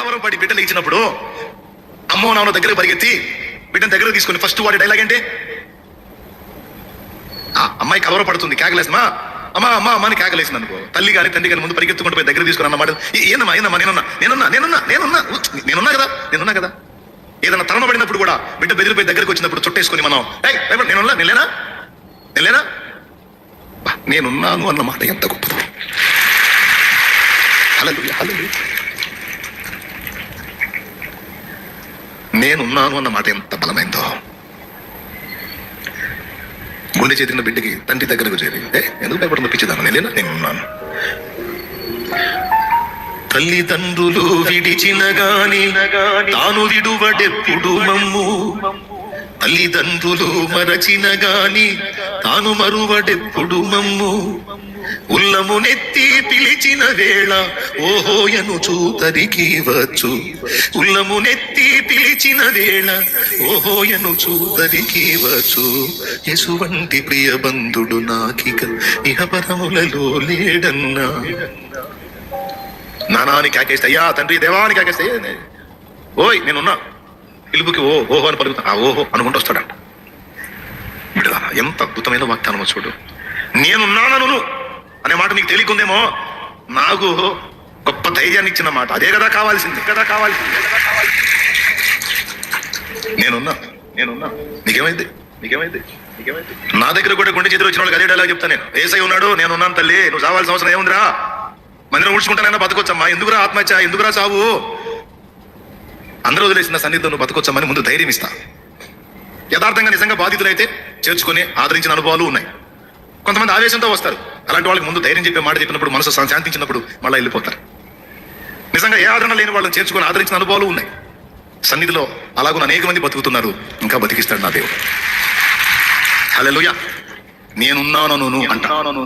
కవరం పడి బిడ్డలు ఇచ్చినప్పుడు అమ్మో నాన్న దగ్గర పరిగెత్తి బిడ్డను దగ్గర తీసుకుని ఫస్ట్ వాడి డైలాగ్ ఏంటి? అమ్మాయి కవరం పడుతుంది, కేకలేసినా అమ్మా అమ్మా అమ్మని కేకలేసింది అనుకో, తల్లి కానీ తండ్రి కానీ ముందు పరిగెత్తుకుంటూ పోయి దగ్గర తీసుకుని అన్నమాట, ఏందమ్మా ఏందమ్మా నేనున్నా కదా. ఏదైనా తరుణపడినప్పుడు కూడా బిడ్డ బెదిరిపోయి దగ్గరికి వచ్చినప్పుడు చుట్టేసుకుని మనం నేనేనా నేనున్నాను అన్న మాట ఎంత గొప్పది. హల్లెలూయా హల్లెలూయా. నేనున్నాను అన్న మాట ఎంత బలమైందో. గుండె చేతిన బిడ్డకి తండ్రి దగ్గరకు చేరి ఎందుకు భయపడుతుందో పిచ్చిదాను, నేనున్నాను. తల్లిదండ్రులు విడిచిన గాని తాను విడువడెప్పుడు మమ్ము, తల్లిదండ్రులు మరచిన గాని తాను మరువడెప్పుడు మమ్ము, ఉల్లమునెత్తి పిలిచిన వేళ ఓహోయను చూతరికి వచ్చు, ఉల్లమునెత్తి పిలిచిన వేళ ఓహోయను చూతరికి వచ్చు, ఎసువంటి ప్రియ బంధుడు నాకిక ఇహపరములలో లేడన్నా. నానాని కేకేస్తే అయ్యా తండ్రి దేవాని కేకేస్తే ఓయ్ నేనున్నా, పిలుపుకి ఓహో అని పలుకుతా, ఓహో అనుకుంటూ వస్తాడంట. బిడ్డలా ఎంత అద్భుతమైన వాగ్దానమో చూడు. నేనున్నాను అనే మాట నీకు తెలియకుందేమో, నాకు గొప్ప ధైర్యాన్ని ఇచ్చిన మాట. అదే కదా కావాల్సింది. నేనున్నా నీకేమైంది. నా దగ్గర కూడా గుండె చేతులు వచ్చిన వాళ్ళకి అదే డైలాగ్ చెప్తాను నేను. ఏసై ఉన్నాడు, నేనున్నాను తల్లి, నువ్వు చావాల్సిన అవసరం ఏముందిరా, మందిరం ఊడ్చుకుంటానైనా బతకొచ్చమ్మా, ఎందుకురా ఆత్మహత్య, ఎందుకురా చావు, అందరూ వదిలేసిన సన్నిధిలో నువ్వు బతకొచ్చామని ముందు ధైర్యం ఇస్తా. యథార్థంగా నిజంగా బాధితులైతే చేర్చుకుని ఆదరించిన అనుభవాలు ఉన్నాయి. కొంతమంది ఆవేశంతో వస్తారు, అలాంటి వాళ్ళకి ముందు ధైర్యం చెప్పే మాట చెప్పినప్పుడు మనసు శాంతించినప్పుడు మళ్ళీ వెళ్ళిపోతారు. నిజంగా ఏ ఆదరణ లేని వాళ్ళని చేర్చుకుని ఆదరించిన అనుభవాలు ఉన్నాయి. సన్నిధిలో అలాగూ అనేక మంది బతుకుతున్నారు, ఇంకా బతికిస్తాడు నా దేవుడు. హల్లెలూయా. నేనున్నాను అంటాను.